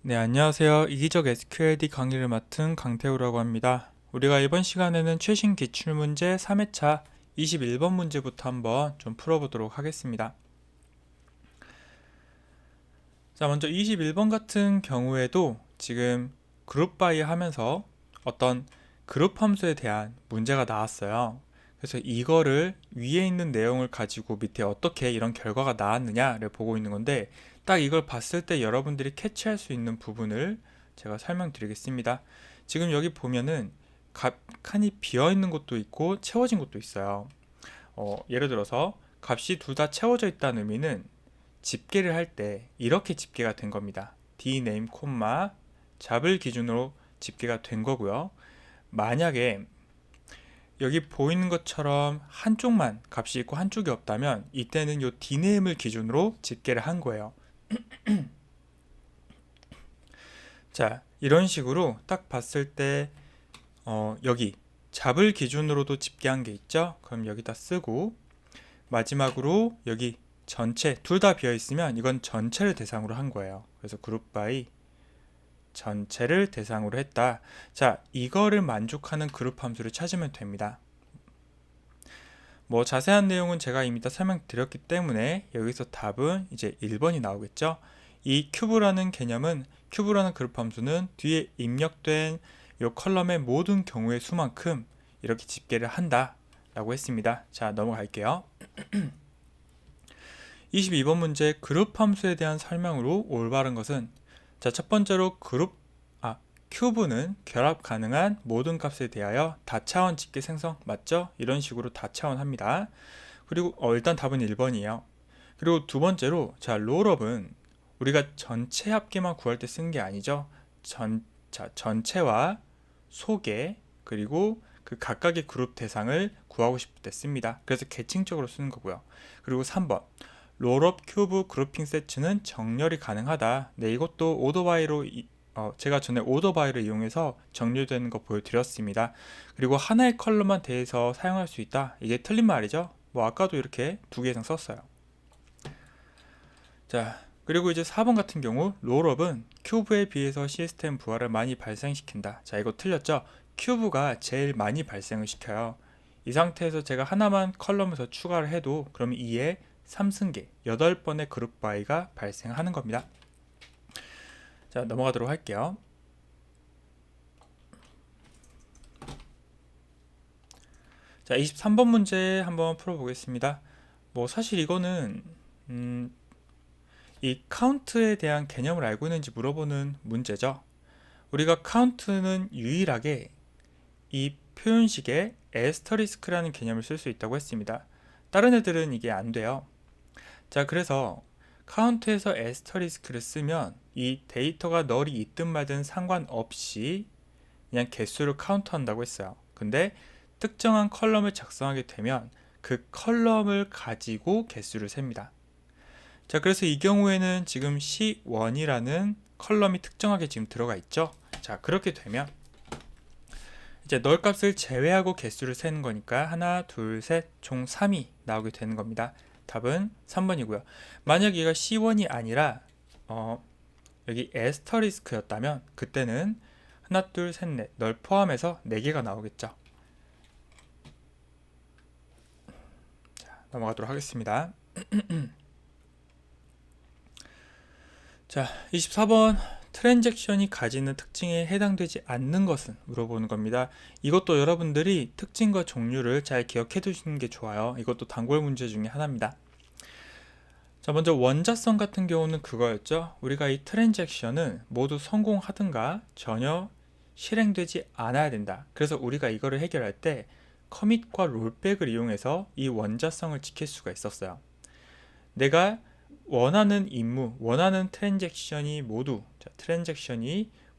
네, 안녕하세요. 이기적 SQLD 강의를 맡은 강태우라고 합니다. 우리가 이번 시간에는 최신 기출문제 3회차 21번 문제부터 한번 좀 풀어보도록 하겠습니다. 자, 먼저 21번 같은 경우에도 지금 그룹 바이 하면서 어떤 그룹 함수에 대한 문제가 나왔어요. 그래서 이거를 위에 있는 내용을 가지고 밑에 어떻게 이런 결과가 나왔느냐를 보고 있는 건데, 딱 이걸 봤을 때 여러분들이 캐치할 수 있는 부분을 제가 설명드리겠습니다. 지금 여기 보면은 칸이 비어 있는 곳도 있고 채워진 곳도 있어요. 예를 들어서 값이 둘 다 채워져 있다는 의미는 집계를 할 때 이렇게 집계가 된 겁니다. dname, 잡을 기준으로 집계가 된 거고요. 만약에 여기 보이는 것처럼 한쪽만 값이 있고 한쪽이 없다면 이때는 이 dname을 기준으로 집계를 한 거예요. 자, 이런 식으로 딱 봤을 때 여기 잡을 기준으로도 집계한 게 있죠. 그럼 여기다 쓰고 마지막으로 여기 전체 둘 다 비어 있으면 이건 전체를 대상으로 한 거예요. 그래서 그룹 바이 전체를 대상으로 했다. 자, 이거를 만족하는 그룹 함수를 찾으면 됩니다. 뭐 자세한 내용은 제가 이미 다 설명드렸기 때문에 여기서 답은 이제 1번이 나오겠죠. 이 큐브라는 개념은 큐브라는 그룹 함수는 뒤에 입력된 이 컬럼의 모든 경우의 수만큼 이렇게 집계를 한다 라고 했습니다. 자, 넘어갈게요. 22번 문제 그룹 함수에 대한 설명으로 올바른 것은, 자, 첫 번째로 큐브는 결합 가능한 모든 값에 대하여 다차원 집계 생성 맞죠? 이런 식으로 다차원 합니다. 그리고 일단 답은 1번이에요. 그리고 두 번째로 자, 롤업은 우리가 전체 합계만 구할 때 쓰는 게 아니죠. 전체와 소개 그리고 그 각각의 그룹 대상을 구하고 싶을 때 씁니다. 그래서 계층적으로 쓰는 거고요. 그리고 3번 롤업 큐브 그룹핑 세트는 정렬이 가능하다. 네, 이것도 오더바이로 제가 전에 오더바이를 이용해서 정렬되는 거 보여드렸습니다. 그리고 하나의 컬럼만 대해서 사용할 수 있다. 이게 틀린 말이죠. 뭐 아까도 이렇게 두 개 이상 썼어요. 자, 그리고 이제 4번 같은 경우 롤업은 큐브에 비해서 시스템 부하를 많이 발생시킨다. 자, 이거 틀렸죠? 큐브가 제일 많이 발생을 시켜요. 이 상태에서 제가 하나만 컬럼을 더 추가를 해도 그러면 2에 3승계 8번의 그룹 바이가 발생하는 겁니다. 자, 넘어가도록 할게요. 자, 23번 문제 한번 풀어보겠습니다. 뭐 사실 이거는 이 카운트에 대한 개념을 알고 있는지 물어보는 문제죠. 우리가 카운트는 유일하게 이 표현식에 에스터리스크라는 개념을 쓸 수 있다고 했습니다. 다른 애들은 이게 안 돼요. 자, 그래서 카운트에서 에스터리스크를 쓰면 이 데이터가 널이 있든 말든 상관없이 그냥 개수를 카운트한다고 했어요. 근데 특정한 컬럼을 작성하게 되면 그 컬럼을 가지고 개수를 셉니다. 자, 그래서 이 경우에는 지금 C1이라는 컬럼이 특정하게 지금 들어가 있죠. 자, 그렇게 되면 이제 널 값을 제외하고 개수를 세는 거니까 하나, 둘, 셋, 총 3이 나오게 되는 겁니다. 답은 3번이고요. 만약 얘가 C1이 아니라 여기 에스터리스크였다면 그때는 하나, 둘, 셋, 넷, 널 포함해서 4개가 나오겠죠. 자, 넘어가도록 하겠습니다. 자, 24번 트랜잭션이 가지는 특징에 해당되지 않는 것은 물어보는 겁니다. 이것도 여러분들이 특징과 종류를 잘 기억해 두시는 게 좋아요. 이것도 단골 문제 중에 하나입니다. 자, 먼저 원자성 같은 경우는 그거였죠. 우리가 이 트랜잭션은 모두 성공하든가 전혀 실행되지 않아야 된다. 그래서 우리가 이거를 해결할 때 커밋과 롤백을 이용해서 이 원자성을 지킬 수가 있었어요. 내가 원하는 임무, 원하는 트랜잭션이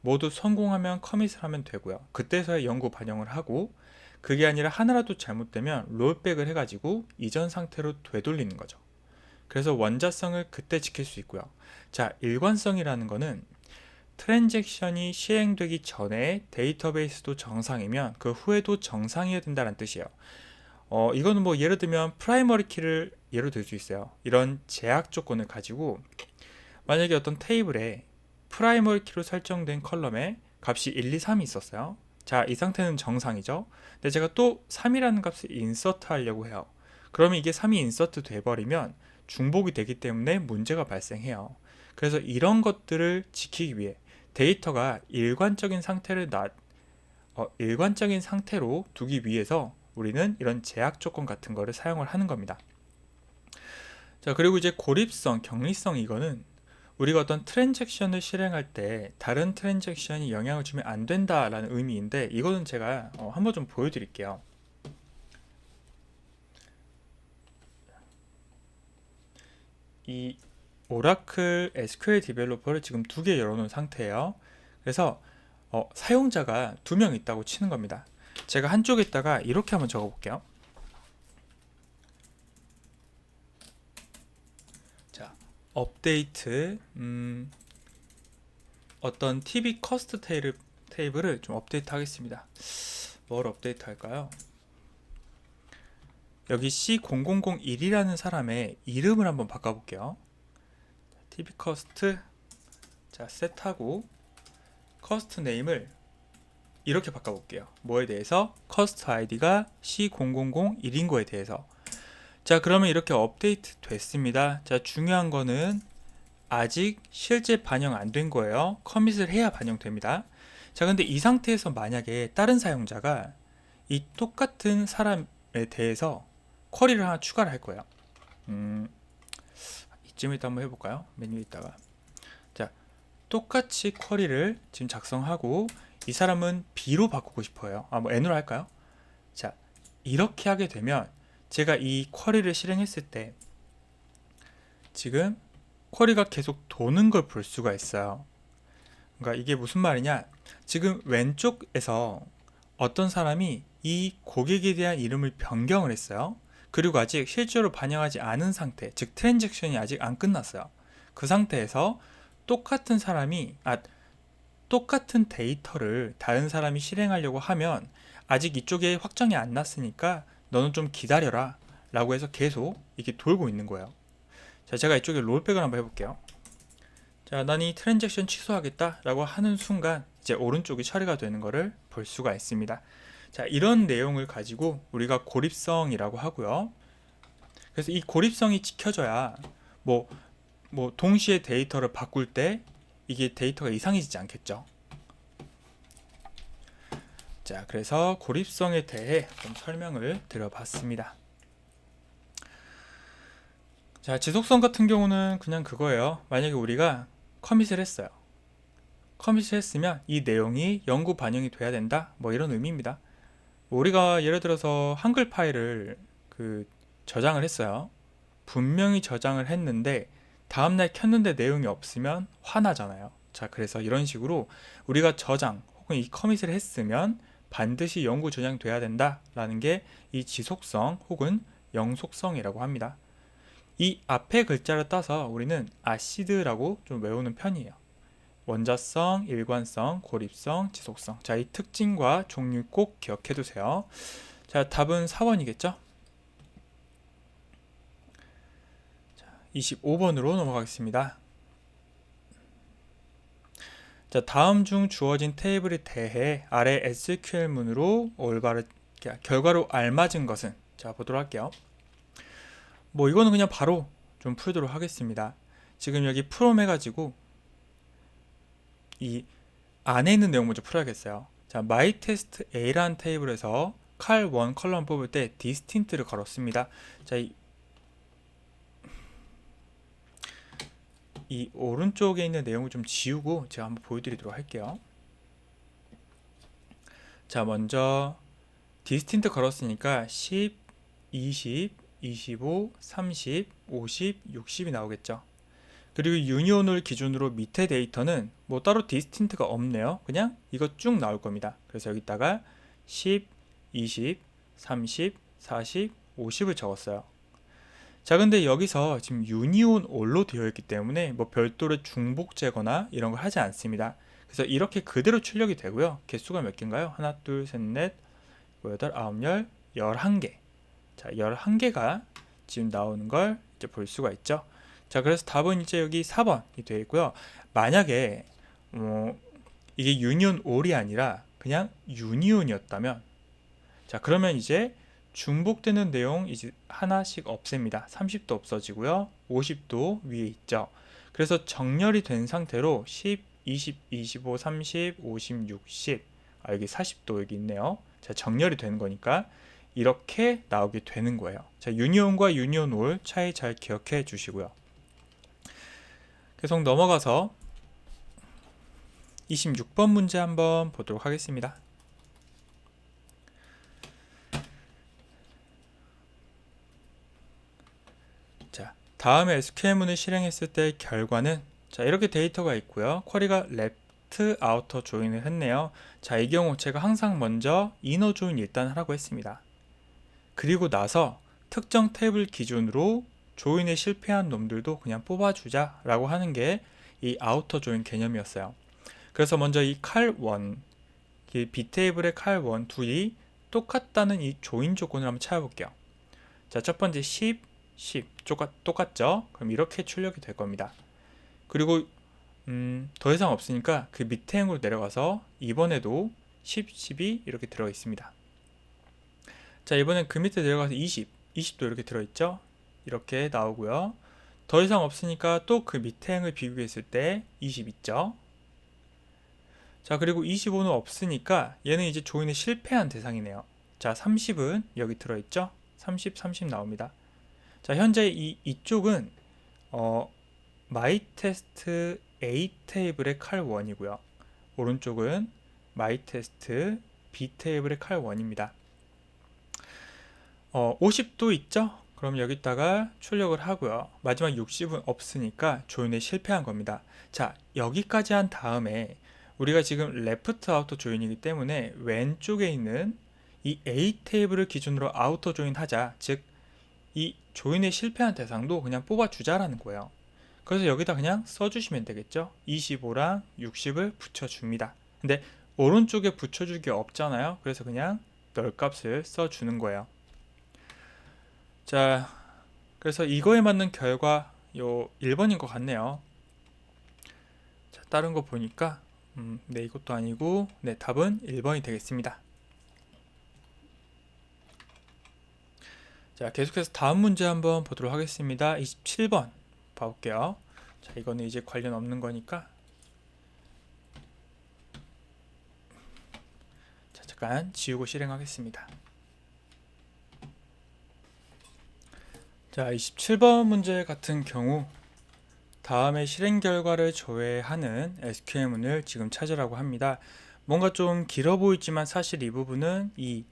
모두 성공하면 커밋을 하면 되고요. 그때서야 연구 반영을 하고, 그게 아니라 하나라도 잘못되면 롤백을 해가지고 이전 상태로 되돌리는 거죠. 그래서 원자성을 그때 지킬 수 있고요. 자, 일관성이라는 거는 트랜잭션이 시행되기 전에 데이터베이스도 정상이면 그 후에도 정상이어야 된다는 뜻이에요. 이거는 뭐 예를 들면 프라이머리 키를 예로 들 수 있어요. 이런 제약 조건을 가지고 만약에 어떤 테이블에 프라이머리 키로 설정된 컬럼에 값이 1, 2, 3이 있었어요. 자, 이 상태는 정상이죠. 근데 제가 또 3이라는 값을 인서트 하려고 해요. 그러면 이게 3이 인서트 돼버리면 중복이 되기 때문에 문제가 발생해요. 그래서 이런 것들을 지키기 위해 데이터가 일관적인 일관적인 상태로 두기 위해서 우리는 이런 제약 조건 같은 거를 사용을 하는 겁니다. 자, 그리고 이제 고립성, 격리성, 이거는 우리가 어떤 트랜잭션을 실행할 때 다른 트랜잭션이 영향을 주면 안 된다라는 의미인데, 이거는 제가 한번 좀 보여드릴게요. 이 오라클 SQL 디벨로퍼를 지금 2개 열어놓은 상태예요. 그래서 사용자가 2명 있다고 치는 겁니다. 제가 한쪽에다가 이렇게 한번 적어볼게요. 자, 업데이트 어떤 TV 커스트 테이블을 좀 업데이트 하겠습니다. 뭘 업데이트 할까요? 여기 C0001이라는 사람의 이름을 한번 바꿔볼게요. TV 커스트, 자, 셋하고 커스트 네임을 이렇게 바꿔볼게요. 뭐에 대해서? 커스트 아이디가 C0001인 거에 대해서. 자, 그러면 이렇게 업데이트 됐습니다. 자, 중요한 거는 아직 실제 반영 안 된 거예요. 커밋을 해야 반영됩니다. 자, 근데 이 상태에서 만약에 다른 사용자가 이 똑같은 사람에 대해서 쿼리를 하나 추가를 할 거예요. 이쯤에 한번 해볼까요? 메뉴에 있다가. 자, 똑같이 쿼리를 지금 작성하고 이 사람은 B로 바꾸고 싶어요. 뭐 N으로 할까요? 자, 이렇게 하게 되면 제가 이 쿼리를 실행했을 때 지금 쿼리가 계속 도는 걸 볼 수가 있어요. 그러니까 이게 무슨 말이냐, 지금 왼쪽에서 어떤 사람이 이 고객에 대한 이름을 변경을 했어요. 그리고 아직 실제로 반영하지 않은 상태, 즉 트랜잭션이 아직 안 끝났어요. 그 상태에서 똑같은 사람이 똑같은 데이터를 다른 사람이 실행하려고 하면 아직 이쪽에 확정이 안 났으니까 너는 좀 기다려라 라고 해서 계속 이렇게 돌고 있는 거예요. 자, 제가 이쪽에 롤백을 한번 해볼게요. 자, 난 이 트랜잭션 취소하겠다 라고 하는 순간 이제 오른쪽이 처리가 되는 것을 볼 수가 있습니다. 자, 이런 내용을 가지고 우리가 고립성이라고 하고요. 그래서 이 고립성이 지켜져야 뭐 동시에 데이터를 바꿀 때 이게 데이터가 이상해지지 않겠죠. 자, 그래서 고립성에 대해 좀 설명을 드려봤습니다. 자, 지속성 같은 경우는 그냥 그거예요. 만약에 우리가 커밋을 했어요. 커밋을 했으면 이 내용이 영구 반영이 돼야 된다, 뭐 이런 의미입니다. 우리가 예를 들어서 한글 파일을 저장을 했어요. 분명히 저장을 했는데 다음날 켰는데 내용이 없으면 화나잖아요. 자, 그래서 이런 식으로 우리가 저장 혹은 이 커밋을 했으면 반드시 영구 저장돼야 된다 라는 게 이 지속성 혹은 영속성이라고 합니다. 이 앞에 글자를 따서 우리는 아시드라고 좀 외우는 편이에요. 원자성, 일관성, 고립성, 지속성. 자, 이 특징과 종류 꼭 기억해 두세요. 자, 답은 4번이겠죠? 자, 25번으로 넘어가겠습니다. 자, 다음 중 주어진 테이블에 대해 아래 SQL문으로 결과로 알맞은 것은, 자, 보도록 할게요. 뭐 이거는 그냥 바로 좀 풀도록 하겠습니다. 지금 여기 프롬 해가지고 이 안에 있는 내용 먼저 풀어야겠어요. 자, myTestA라는 테이블에서 cal1 컬럼 뽑을 때 distinct를 걸었습니다. 자, 이 오른쪽에 있는 내용을 좀 지우고 제가 한번 보여드리도록 할게요. 자, 먼저 distinct 걸었으니까 10, 20, 25, 30, 50, 60이 나오겠죠. 그리고 유니온을 기준으로 밑에 데이터는 뭐 따로 디스틴트가 없네요. 그냥 이거 쭉 나올 겁니다. 그래서 여기다가 10, 20, 30, 40, 50을 적었어요. 자, 근데 여기서 지금 유니온 올로 되어 있기 때문에 뭐 별도로 중복 제거나 이런 걸 하지 않습니다. 그래서 이렇게 그대로 출력이 되고요. 개수가 몇 개인가요? 하나, 둘, 셋, 넷, 여덟, 아홉, 열, 11개. 자, 11개가 지금 나오는 걸 이제 볼 수가 있죠. 자, 그래서 답은 이제 여기 4번이 되어 있고요. 만약에 이게 유니온 올이 아니라 그냥 유니온이었다면, 자 그러면 이제 중복되는 내용 이제 하나씩 없앱니다. 30도 없어지고요. 50도 위에 있죠. 그래서 정렬이 된 상태로 10, 20, 25, 30, 50, 60, 여기 40도 여기 있네요. 자 정렬이 되는 거니까 이렇게 나오게 되는 거예요. 자 유니온과 유니온 올 차이 잘 기억해 주시고요. 계속 넘어가서 26번 문제 한번 보도록 하겠습니다. 자, 다음에 SQL문을 실행했을 때 결과는, 자 이렇게 데이터가 있고요. 쿼리가 left outer join을 했네요. 자, 이 경우 제가 항상 먼저 inner join 일단 하라고 했습니다. 그리고 나서 특정 탭을 기준으로 조인에 실패한 놈들도 그냥 뽑아주자 라고 하는 게 이 outer join 개념이었어요. 그래서 먼저 이 cal1, b테이블의 cal1 둘이 똑같다는 이 조인 조건을 한번 찾아볼게요. 자, 첫 번째 10, 10 똑같죠? 그럼 이렇게 출력이 될 겁니다. 그리고 더 이상 없으니까 그 밑에 행으로 내려가서 이번에도 10, 10이 이렇게 들어 있습니다. 자, 이번엔 그 밑에 내려가서 20, 20도 이렇게 들어있죠? 이렇게 나오고요. 더 이상 없으니까 또 그 밑에 행을 비교했을 때 20 있죠? 자, 그리고 25는 없으니까 얘는 이제 조인에 실패한 대상이네요. 자, 30은 여기 들어있죠? 30, 30 나옵니다. 자, 현재 이쪽은 myTest A 테이블의 cal1이고요. 오른쪽은 myTest B 테이블의 cal1입니다. 50도 있죠? 그럼 여기다가 출력을 하고요. 마지막 60은 없으니까 조인에 실패한 겁니다. 자, 여기까지 한 다음에 우리가 지금 레프트 아우터 조인이기 때문에 왼쪽에 있는 이 A 테이블을 기준으로 아우터 조인 하자. 즉, 이 조인에 실패한 대상도 그냥 뽑아주자라는 거예요. 그래서 여기다 그냥 써주시면 되겠죠. 25랑 60을 붙여줍니다. 근데 오른쪽에 붙여줄 게 없잖아요. 그래서 그냥 널 값을 써주는 거예요. 자, 그래서 이거에 맞는 결과 요 1번인 것 같네요. 자, 다른 거 보니까 네, 이것도 아니고 네, 답은 1번이 되겠습니다. 자, 계속해서 다음 문제 한번 보도록 하겠습니다. 27번 봐볼게요. 자, 이거는 이제 관련 없는 거니까 자, 잠깐 지우고 실행하겠습니다. 자, 27번 문제 같은 경우 다음에 실행 결과를 조회하는 SQL문을 지금 찾으라고 합니다. 뭔가 좀 길어 보이지만 사실 이 부분은 이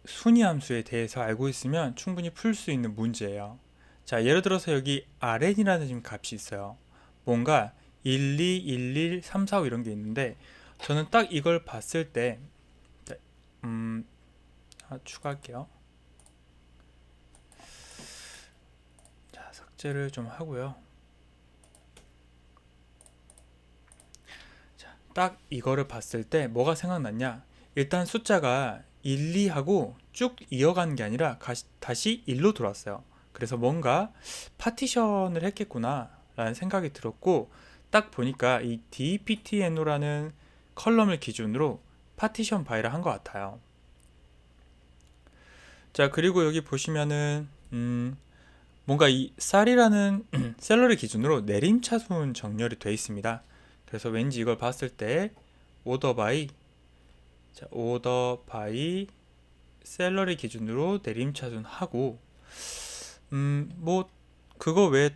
순위 함수에 대해서 알고 있으면 충분히 풀 수 있는 문제예요. 자, 예를 들어서 여기 RN이라는 지금 값이 있어요. 뭔가 1, 2, 1, 1, 3, 4, 5 이런 게 있는데 저는 딱 이걸 봤을 때 추가할게요. 자, 삭제를 좀 하고요. 자, 딱 이거를 봤을 때 뭐가 생각났냐? 일단 숫자가 1, 2하고 쭉 이어가는 게 아니라 다시 1로 돌아왔어요. 그래서 뭔가 파티션을 했겠구나 라는 생각이 들었고, 딱 보니까 이 dptno라는 컬럼을 기준으로 파티션 바이를 한 것 같아요. 자, 그리고 여기 보시면은 뭔가 이 쌀이라는 셀러리 기준으로 내림차순 정렬이 되어 있습니다. 그래서 왠지 이걸 봤을 때 오더 바이 셀러리 기준으로 내림차순 하고 뭐 그거 외에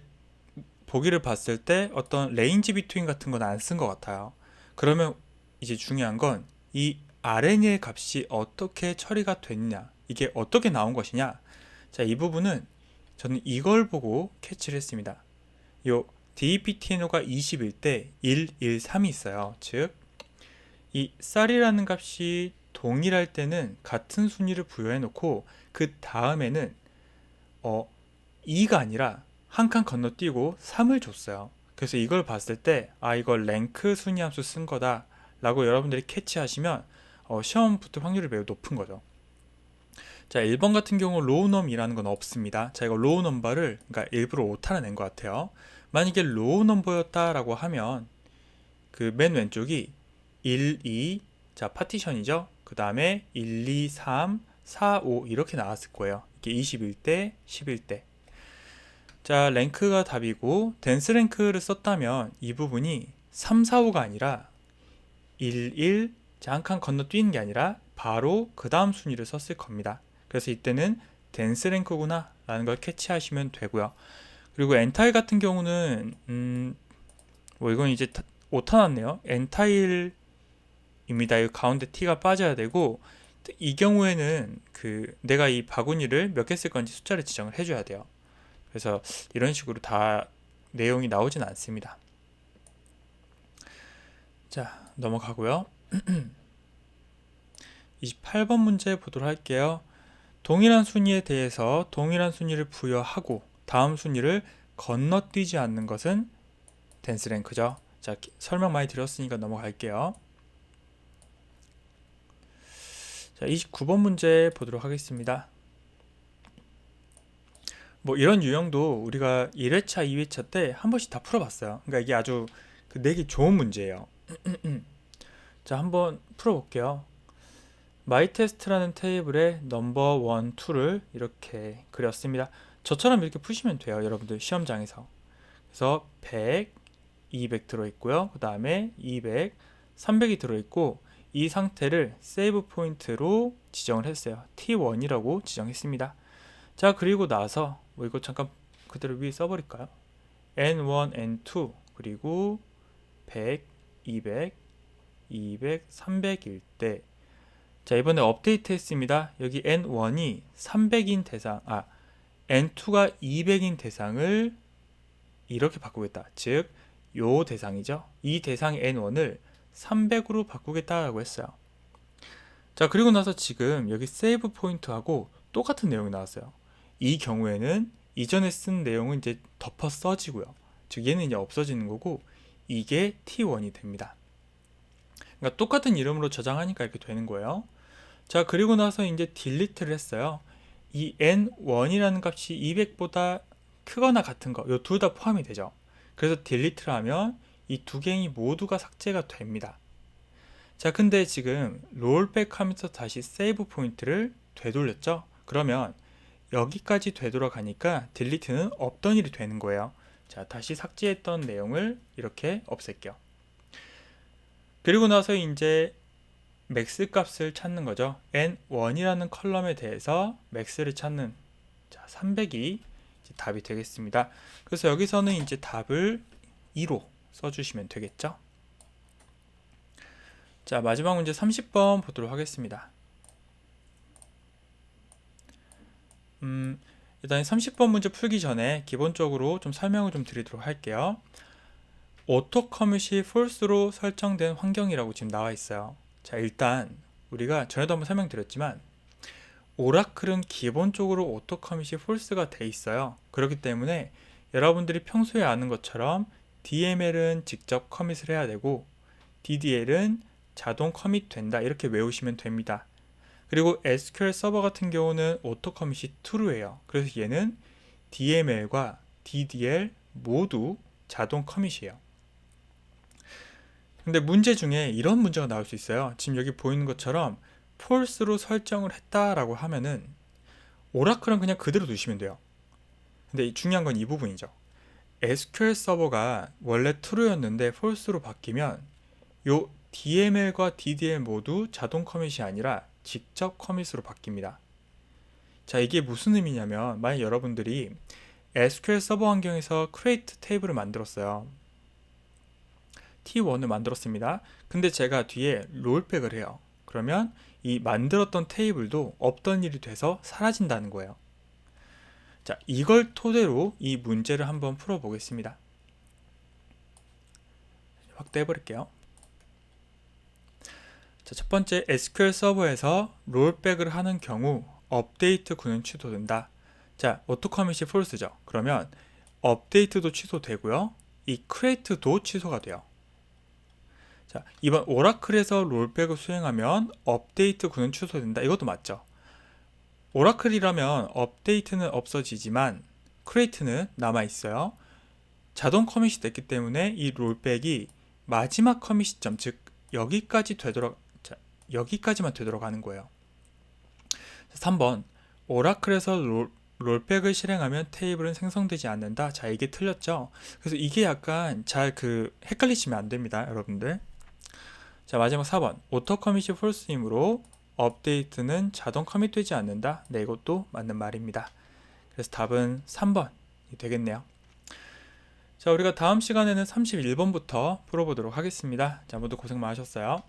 보기를 봤을 때 어떤 레인지 비트윈 같은 건 안 쓴 것 같아요. 그러면 이제 중요한 건 이 RN의 값이 어떻게 처리가 됐냐, 이게 어떻게 나온 것이냐. 자, 이 부분은 저는 이걸 보고 캐치를 했습니다. 요 dptno가 20일 때 1, 1, 3이 있어요. 즉, 이 쌀이라는 값이 동일할 때는 같은 순위를 부여해 놓고 그 다음에는 2가 아니라 한 칸 건너뛰고 3을 줬어요. 그래서 이걸 봤을 때 이걸 랭크 순위 함수 쓴 거다 라고 여러분들이 캐치하시면 시험 붙을 확률이 매우 높은 거죠. 자, 1번 같은 경우 로우 넘이라는 건 없습니다. 자, 이거 로우 넘버를 그러니까 일부러 오타를 낸 것 같아요. 만약에 로우 넘버였다라고 하면 그 맨 왼쪽이 1, 2, 자 파티션이죠. 그 다음에 1, 2, 3, 4, 5 이렇게 나왔을 거예요. 이게 21대, 11대. 자, 랭크가 답이고 댄스 랭크를 썼다면 이 부분이 3, 4, 5가 아니라 1, 1, 자, 한 칸 건너뛰는 게 아니라 바로 그 다음 순위를 썼을 겁니다. 그래서 이때는 댄스 랭크구나 라는 걸 캐치하시면 되고요. 그리고 엔타일 같은 경우는 뭐 이건 이제 오타 났네요. 엔타일입니다. 이 가운데 T가 빠져야 되고, 이 경우에는 그 내가 이 바구니를 몇 개 쓸 건지 숫자를 지정을 해줘야 돼요. 그래서 이런 식으로 다 내용이 나오진 않습니다. 자, 넘어가고요. 28번 문제 보도록 할게요. 동일한 순위에 대해서 동일한 순위를 부여하고 다음 순위를 건너뛰지 않는 것은 댄스 랭크죠. 자, 설명 많이 드렸으니까 넘어갈게요. 자, 29번 문제 보도록 하겠습니다. 뭐 이런 유형도 우리가 1회차, 2회차 때 한 번씩 다 풀어봤어요. 그러니까 이게 아주 내기 좋은 문제예요. 자, 한번 풀어볼게요. 마이테스트라는 테이블에 넘버 1, 2를 이렇게 그렸습니다. 저처럼 이렇게 푸시면 돼요. 여러분들 시험장에서. 그래서 100, 200 들어있고요. 그 다음에 200, 300이 들어있고 이 상태를 세이브 포인트로 지정을 했어요. T1이라고 지정했습니다. 자, 그리고 나서 뭐 이거 잠깐 그대로 위에 써버릴까요? N1, N2 그리고 100, 200, 200, 300일 때, 자, 이번에 업데이트 했습니다. 여기 N1이 300인 대상, N2가 200인 대상을 이렇게 바꾸겠다. 즉, 요 대상이죠. 이 대상의 N1을 300으로 바꾸겠다라고 했어요. 자, 그리고 나서 지금 여기 세이브 포인트하고 똑같은 내용이 나왔어요. 이 경우에는 이전에 쓴 내용은 이제 덮어 써지고요. 즉, 얘는 이제 없어지는 거고, 이게 T1이 됩니다. 그러니까 똑같은 이름으로 저장하니까 이렇게 되는 거예요. 자, 그리고 나서 이제 딜리트를 했어요. 이 N1이라는 값이 200보다 크거나 같은 거, 요 둘 다 포함이 되죠. 그래서 딜리트를 하면 이 두 개이 모두가 삭제가 됩니다. 자, 근데 지금 롤백 하면서 다시 세이브 포인트를 되돌렸죠. 그러면 여기까지 되돌아가니까 딜리트는 없던 일이 되는 거예요. 자, 다시 삭제했던 내용을 이렇게 없앨게요. 그리고 나서 이제 맥스 값을 찾는 거죠. N1이라는 컬럼에 대해서 맥스를 찾는, 자, 300이 답이 되겠습니다. 그래서 여기서는 이제 답을 2로 써주시면 되겠죠. 자, 마지막 문제 30번 보도록 하겠습니다. 일단 30번 문제 풀기 전에 기본적으로 좀 설명을 좀 드리도록 할게요. 오토 커밋이 false로 설정된 환경이라고 지금 나와 있어요. 자, 일단 우리가 전에도 한번 설명드렸지만 오라클은 기본적으로 오토 커밋이 false가 돼 있어요. 그렇기 때문에 여러분들이 평소에 아는 것처럼 DML은 직접 커밋을 해야 되고 DDL은 자동 커밋 된다 이렇게 외우시면 됩니다. 그리고 SQL 서버 같은 경우는 오토 커밋이 true예요. 그래서 얘는 DML과 DDL 모두 자동 커밋이에요. 근데 문제 중에 이런 문제가 나올 수 있어요. 지금 여기 보이는 것처럼 false로 설정을 했다라고 하면은 오라클은 그냥 그대로 두시면 돼요. 근데 중요한 건 이 부분이죠. SQL 서버가 원래 true였는데 false로 바뀌면 요 DML과 DDL 모두 자동 커밋이 아니라 직접 커밋으로 바뀝니다. 자, 이게 무슨 의미냐면 만약 여러분들이 SQL 서버 환경에서 create 테이블을 만들었어요. T1을 만들었습니다. 근데 제가 뒤에 롤백을 해요. 그러면 이 만들었던 테이블도 없던 일이 돼서 사라진다는 거예요. 자, 이걸 토대로 이 문제를 한번 풀어보겠습니다. 확대해 버릴게요. 자, 첫 번째 SQL 서버에서 롤백을 하는 경우 업데이트 구는 취소된다. 자, 오토 커밋이 false죠. 그러면 업데이트도 취소되고요. 이 create도 취소가 돼요. 자, 이번 오라클에서 롤백을 수행하면 업데이트 구는 취소된다. 이것도 맞죠? 오라클이라면 업데이트는 없어지지만 create는 남아있어요. 자동 커밋이 됐기 때문에 이 롤백이 마지막 커밋 시점, 즉 여기까지만 되도록 하는 거예요. 3번 오라클에서 롤백을 실행하면 테이블은 생성되지 않는다. 자, 이게 틀렸죠? 그래서 이게 약간 잘 헷갈리시면 안 됩니다, 여러분들. 자, 마지막 4번 오토 커밋이 폴스이므로 업데이트는 자동 커밋되지 않는다. 네, 이것도 맞는 말입니다. 그래서 답은 3번이 되겠네요. 자, 우리가 다음 시간에는 31번부터 풀어보도록 하겠습니다. 자, 모두 고생 많으셨어요.